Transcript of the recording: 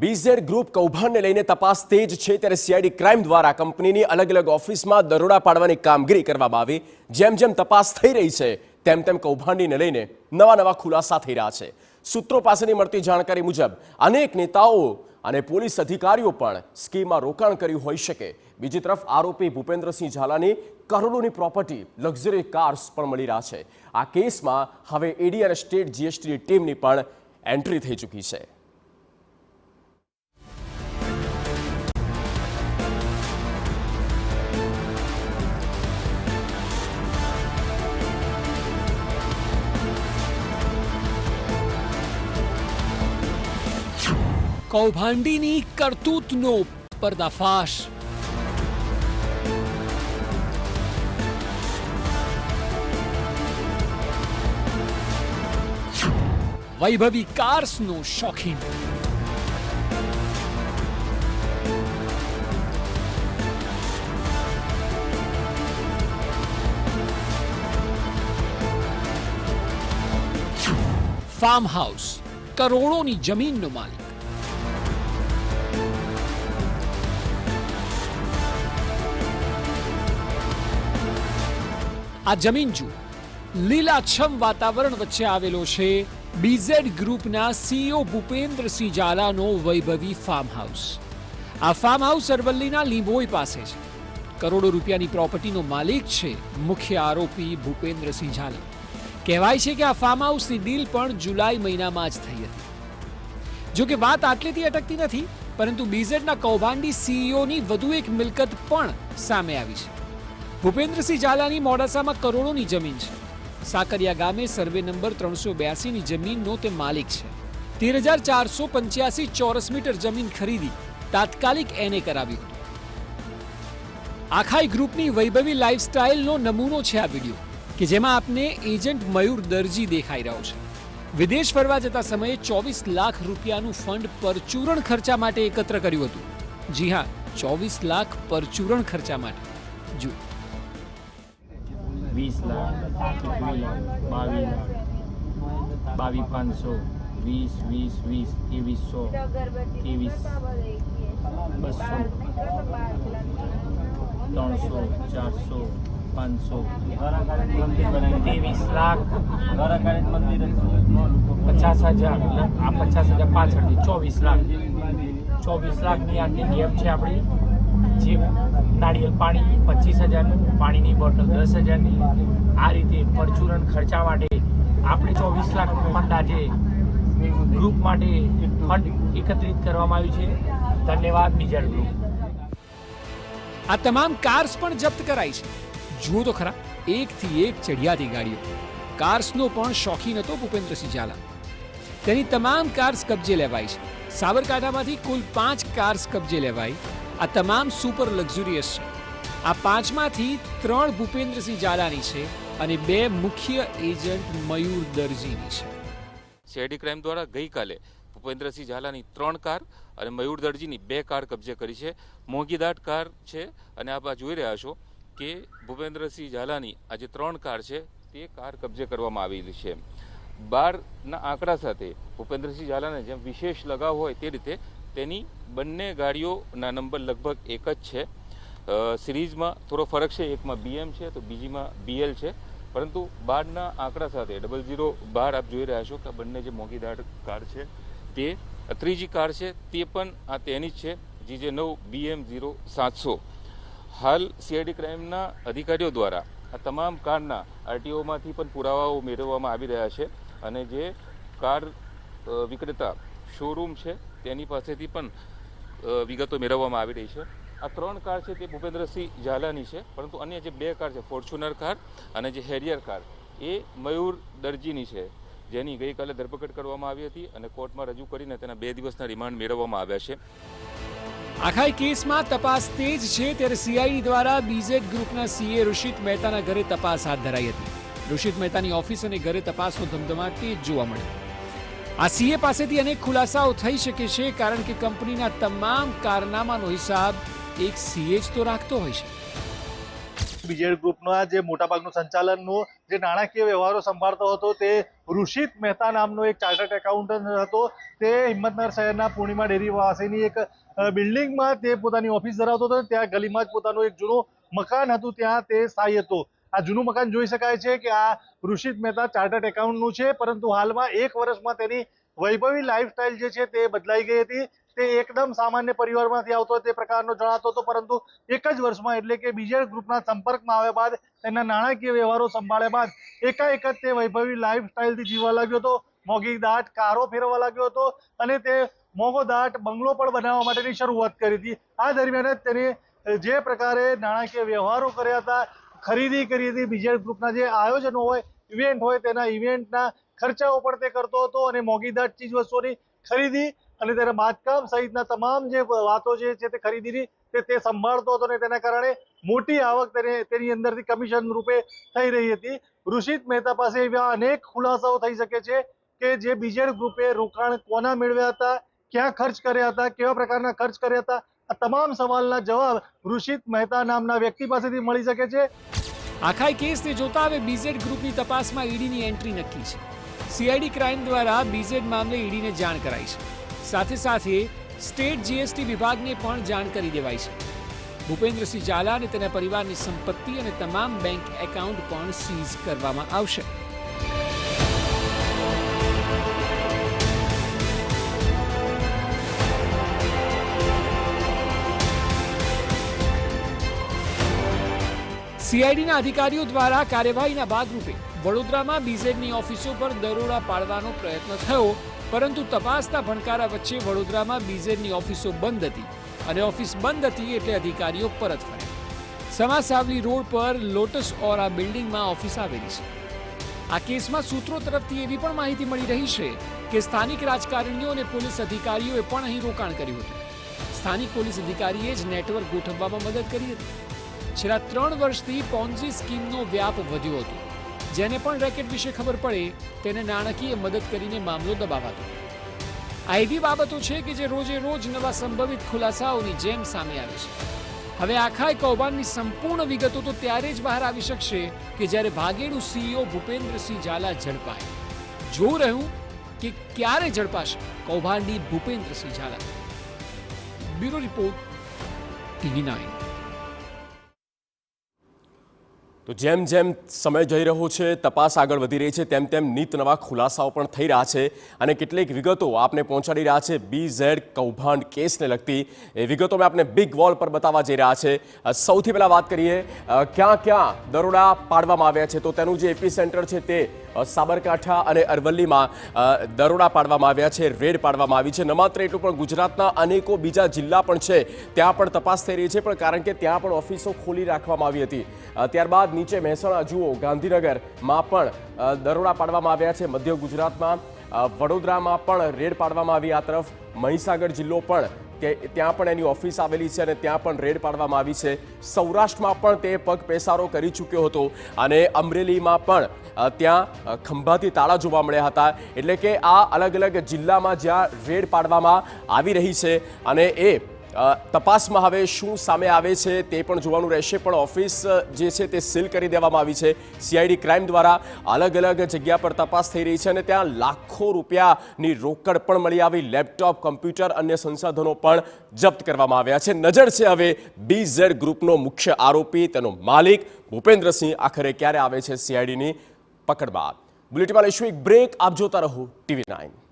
BZ group કૌભાંડને લઈને તપાસ તેજ છે ત્યારે સીઆઈડી ક્રાઇમ દ્વારા કંપનીની અલગ અલગ ઓફિસમાં દરોડા પાડવાની કામગીરી કરવામાં આવી। જેમ જેમ તપાસ થઈ રહી છે તેમ તેમ કૌભાંડીને લઈને નવા ખુલાસા થઈ રહ્યા છે। સૂત્રો પાસેથી મળતી જાણકારી મુજબ અનેક નેતાઓ અને પોલીસ અધિકારીઓ પણ સ્કીમમાં રોકાણ કર્યું હોઈ શકે। બીજી તરફ આરોપી ભૂપેન્દ્રસિંહ ઝાલાની કરોડોની પ્રોપર્ટી, લક્ઝરી કાર્સ પણ મળી રહ્યા છે। આ કેસમાં હવે ઈડી અને સ્ટેટ જીએસટીની ટીમની પણ એન્ટ્રી થઈ ચૂકી છે। કૌભાંડીની કરતૂતનો પર્દાફાશ। વૈભવી કાર્સનો શોખીન। ફાર્મ હાઉસ, કરોડોની જમીનનો માલિક। આ જમીન જુઓ, લીલાછમ વાતાવરણ વચ્ચે આવેલો છે બીઝેડ ગ્રુપના સીઈઓ ભૂપેન્દ્રસિંહ ઝાલાનો વૈભવી ફાર્મ હાઉસ। આ ફાર્મ હાઉસ અરવલ્લીના લીંબોઈ પાસે છે। કરોડો રૂપિયાની પ્રોપર્ટીનો માલિક છે મુખ્ય આરોપી ભૂપેન્દ્રસિંહ ઝાલા। કહેવાય છે કે આ ફાર્મ હાઉસની ડીલ પણ જુલાઈ મહિનામાં જ થઈ હતી। જો કે વાત આટલેથી અટકતી નથી, પરંતુ બીઝેડના કૌભાંડી સીઈઓની વધુ એક મિલકત પણ સામે આવી છે। ભૂપેન્દ્રસિંહ ઝાલાની મોડાસામાં કરોડોની જમીન છે। સાકરિયા ગામે સર્વે નંબર 382ની જમીનનો તે માલિક છે। 13,485 ચોરસ મીટર જમીન ખરીદી તાત્કાલિક એને કરાવ્યું હતું। આખાઈ ગ્રુપની વૈભવી લાઇફસ્ટાઇલનો નમૂનો છે આ વિડીયો, કે જેમાં આપને એજન્ટ મયુર દરજી દેખાઈ રહ્યો છે। વિદેશ ફરવા જતા સમયે 24 લાખ રૂપિયાનું ફંડ પરચૂરણ ખર્ચા માટે એકત્ર કર્યું હતું। જી હા, 24 લાખ પરચૂરણ ખર્ચા માટે। જુઓ, 20 લાખ, 22 લાખ, 22 લાખ, 22,500, 20, 20, 20, 21, 2300, 400, 500, 50,000 પાછળથી 24 લાખ, 24 લાખની આટલી ગેપ છે આપણી। જે નાળિયેર પાણી 25,000નું, પાણીની બોટલ 10,000ની, આ રીતે પરચૂરણ ખર્ચા માટે આપણે 24 લાખ ફંડ આજે ગ્રુપ માટે ફંડ એકત્રિત કરવામાં આવ્યું છે। ધન્યવાદ બીઝેડ ગ્રુપ। આ તમામ કાર્સ પણ જપ્ત કરાઈ છે। જુઓ તો ખરા, એકથી એક ચડિયાતી ગાડીઓ। કાર્સનો પણ શોખીન હતો ભૂપેન્દ્રસિંહ ઝાલા। તેની તમામ કાર્સ કબજે લેવાઈ છે। સાબરકાંઠામાંથી કુલ 5 કાર્સ કબજે લેવાઈ। આ તમામ સુપર લક્ઝુરિયસ છે। આ 5માંથી 3 ભૂપેન્દ્રસિંહ ઝાલાની છે અને 2 મુખ્ય એજન્ટ મયુર દરજીની છે। સીઆઈડી ક્રાઇમ દ્વારા ગઈકાલે ભૂપેન્દ્રસિંહ ઝાલાની 3 કાર અને મયુર દરજીની 2 કાર કબજે કરી છે। મોંઘીદાટ કાર છે અને આપ જોઈ રહ્યા છો કે ભૂપેન્દ્રસિંહ ઝાલાની આ જે 3 કાર છે તે કાર કબજે કરવામાં આવેલી છે। 12ના આંકડા સાથે ભૂપેન્દ્રસિંહ ઝાલાને જેમ વિશેષ લગાવ હોય તે રીતે તેની બંને ગાડીઓના નંબર લગભગ એક જ છે। સિરીઝમાં થોડો ફરક છે, એકમાં BM છે તો બીજીમાં BL છે, પરંતુ 12ના આંકડા સાથે 0012 આપ જોઈ રહ્યા છો કે બંને જે મોંઘીદાટ કાર છે તે ત્રીજી કાર છે તે પણ આ તેની જ છે, GJ9 BM0700। હાલ સીઆઈડી ક્રાઇમના અધિકારીઓ દ્વારા આ તમામ કારના આરટીઓમાંથી પણ પુરાવાઓ મેળવવામાં આવી રહ્યા છે અને જે કાર વિક્રેતા શોરૂમ છે તેની પાસેથી પણ વિગતો મેળવવામાં આવી રહી છે। આ 3 કાર છે તે ભૂપેન્દ્રસિંહ ઝાલાની છે, પરંતુ અન્ય જે 2 કાર છે, ફોર્ચ્યુનર કાર અને જે હેરિયર કાર, એ મયુર દરજીની છે, જેની ગઈકાલે ધરપકડ કરવામાં આવી હતી અને કોર્ટમાં રજૂ કરીને તેના 2 દિવસના રિમાન્ડ મેળવવામાં આવ્યા છે। આખાઈ કેસમાં તપાસ તેજ છે ત્યારે સીઆઈડી દ્વારા બીઝેડ ગ્રુપના સીએ ઋષિત મહેતાના ઘરે તપાસ હાથ ધરાઈ હતી। ઋષિત મહેતાની ઓફિસ અને ઘરે તપાસનો ધમધમાટ તેજ જોવા મળ્યો। આ સીએ પાસેથી અનેક ખુલાસાઓ થઈ શકે છે, કારણ કે કંપનીના તમામ કારનામાનો હિસાબ એક સીએ જ તો રાખતો હોય છે। બીજેડ ગ્રુપના જે મોટાભાગનું સંચાલનનું જે નાણાકીય વ્યવહારો સંભાળતો હતો તે ઋષિત મહેતા નામનો એક ચાર્ટર્ડ એકાઉન્ટન્ટ હતો. તે હિંમતનગર શહેરના પૂર્ણિમા ડેરી પાસેની એક બિલ્ડિંગમાં તે પોતાની ઓફિસ ધરાવતો હતો. ત્યાં ગલીમાં જ પોતાનું એક જૂનું મકાન હતું, ત્યાં તે સ્થાયી હતો. આ જૂનું મકાન જોઈ શકાય છે કે આ ઋષિત મહેતા ચાર્ટર્ડ એકાઉન્ટનું છે, પરંતુ હાલમાં 1 વર્ષમાં તેની વૈભવી લાઈફસ્ટાઈલ જે છે તે બદલાઈ ગઈ હતી. તે એકદમ સામાન્ય પરિવારમાંથી આવતો તે પ્રકારનો જણાતો હતો, પરંતુ 1 જ વર્ષમાં એટલે કે બીજેડ ગ્રુપના સંપર્કમાં આવ્યા બાદ તેના નાણાકીય વ્યવહારો સંભાળ્યા બાદ એકાએક જ તે વૈભવી લાઈફસ્ટાઈલથી જીવવા લાગ્યો હતો. મોંઘી દાટ કારો ફેરવવા લાગ્યો હતો અને તે મોંઘો દાટ બંગલો પણ બનાવવા માટેની શરૂઆત કરી હતી. આ દરમિયાન જ તેને જે પ્રકારે નાણાકીય વ્યવહારો કર્યા હતા, ખરીદી કરી હતી, બીજેડ ગ્રુપના જે આયોજનો હોય, ઇવેન્ટ હોય, તેના ઇવેન્ટના ખર્ચાઓ પણ તે કરતો હતો અને મોંઘી દાટ ચીજ વસ્તુઓની ખરીદી અને તેના બાંધકામ સહિતના તમામ જે વાતો જે છે તે ખરીદીની તે સંભાળતો હતો અને તેના કારણે મોટી આવક તેની અંદરથી કમિશન રૂપે થઈ રહી હતી. ઋષિત મહેતા પાસે એવા અનેક ખુલાસાઓ થઈ શકે છે કે જે બીજેડ ગ્રુપે રોકાણ કોના મેળવ્યા હતા, ક્યાં ખર્ચ કર્યા હતા, કેવા પ્રકારના ખર્ચ કર્યા હતા, આ તમામ સવાલના જવાબ ઋષિત મહેતા નામના વ્યક્તિ પાસેથી મળી શકે છે. આખા કેસને જોતા હવે બીઝેડ ગ્રુપની તપાસમાં ઈડીની એન્ટ્રી નક્કી છે. સીઆઈડી ક્રાઇમ દ્વારા બીઝેડ મામલે ઈડીને જાણ કરાઈ છે. સાથે સાથે સ્ટેટ જીએસટી વિભાગને પણ જાણ કરી દેવાઈ છે. ભૂપેન્દ્રસિંહ ઝાલા અને તેના પરિવારની સંપત્તિ અને તમામ બેંક એકાઉન્ટ પણ સીઝ કરવામાં આવશે. સીઆઈડીના અધિકારીઓ દ્વારા કાર્યવાહીના ભાગરૂપે વડોદરામાં બીઝેડની ઓફિસો પર દરોડા પાડવાનો પ્રયત્ન થયો, પરંતુ તપાસના ભણકારા વચ્ચે વડોદરામાં બીઝેડની ઓફિસો બંધ હતી અને ઓફિસ બંધ હતી એટલે અધિકારીઓ પરત ફર્યા. સમાસાવલી રોડ પર લોટસ ઓરા બિલ્ડિંગમાં ઓફિસ આવેલી છે. આ કેસમાં સૂત્રો તરફથી એવી પણ માહિતી મળી રહી છે કે સ્થાનિક રાજકારણીઓ અને પોલીસ અધિકારીઓએ પણ અહીં રોકાણ કર્યું હતું. સ્થાનિક પોલીસ અધિકારીએ જ નેટવર્ક ગોઠવવામાં મદદ કરી હતી. છેલ્લા 3 વર્ષથી પોન્ઝી સ્કીમનો વ્યાપ વધ્યો હતો. જેને પણ રેકેટ વિશે ખબર પડે તેને નાણાકીય મદદ કરીને મામલો દબાવાતો. આ એવી બાબતો છે કે જે રોજે રોજ નવા સંભવિત ખુલાસાઓની જેમ સામે આવે છે. હવે આખા કૌભાંડની સંપૂર્ણ વિગતો તો ત્યારે જ બહાર આવી શકશે કે જ્યારે ભાગેડુ સીઈઓ ભૂપેન્દ્રસિંહ ઝાલા ઝડપાય. જોવું રહ્યું કે ક્યારે ઝડપાશે કૌભાંડી Bhupendrasinh Zala. Bureau report, TV9. તો જેમ જેમ સમય જઈ રહ્યો છે, તપાસ આગળ વધી રહી છે, તેમ તેમ નીત નવા ખુલાસાઓ પણ થઈ રહ્યા છે અને કેટલીક વિગતો આપને પહોંચાડી રહ્યા છે. બીઝેડ કૌભાંડ કેસને લગતી એ વિગતો મેં આપને બિગ વોલ પર બતાવવા જઈ રહ્યા છે. સૌથી પહેલાં વાત કરીએ ક્યાં ક્યાં દરોડા પાડવામાં આવ્યા છે, તો તેનું જે એપી સેન્ટર છે તે સાબરકાંઠા અને અરવલ્લીમાં દરોડા પાડવામાં આવ્યા છે, રેડ પાડવામાં આવી છે. ન માત્ર એટલું પણ ગુજરાતના અનેકો બીજા જિલ્લા પણ છે, ત્યાં પણ તપાસ થઈ રહી છે, પણ કારણ કે ત્યાં પણ ઓફિસો ખોલી રાખવામાં આવી હતી. ત્યારબાદ નીચે મહેસાણા જુઓ, ગાંધીનગરમાં પણ દરોડા પાડવામાં આવ્યા છે. મધ્ય ગુજરાતમાં વડોદરામાં પણ રેડ પાડવામાં આવી. આ તરફ મહીસાગર જિલ્લો પણ કે ત્યાં પણ એની ઓફિસ આવેલી છે અને ત્યાં પણ રેડ પાડવામાં આવી છે. સૌરાષ્ટ્રમાં પણ તે પગ પેસારો કરી ચૂક્યો હતો અને અમરેલીમાં પણ ત્યાં ખંભાતી તાળા જોવા મળ્યા હતા. એટલે કે આ અલગ અલગ જિલ્લામાં જ્યાં રેડ પાડવામાં આવી રહી છે અને એ તપાસમાં હવે શું સામે આવે છે તે પણ જોવાનું રહેશે. પણ ઓફિસ જે છે તે સીલ કરી દેવામાં આવી છે. સીઆઈડી ક્રાઇમ દ્વારા અલગ અલગ જગ્યા પર તપાસ થઈ રહી છે અને ત્યાં લાખો રૂપિયાની રોકડ પણ મળી આવી. લેપટોપ, કમ્પ્યુટર, અન્ય સંસાધનો પણ જપ્ત કરવામાં આવ્યા છે. નજર છે હવે બીઝેડ ગ્રુપનો મુખ્ય આરોપી, તેનો માલિક ભૂપેન્દ્રસિંહ આખરે ક્યારે આવે છે સીઆઈડીની પકડમાં. બુલેટિનમાં લઈશું એક બ્રેક. આપ જોતા રહો TV9.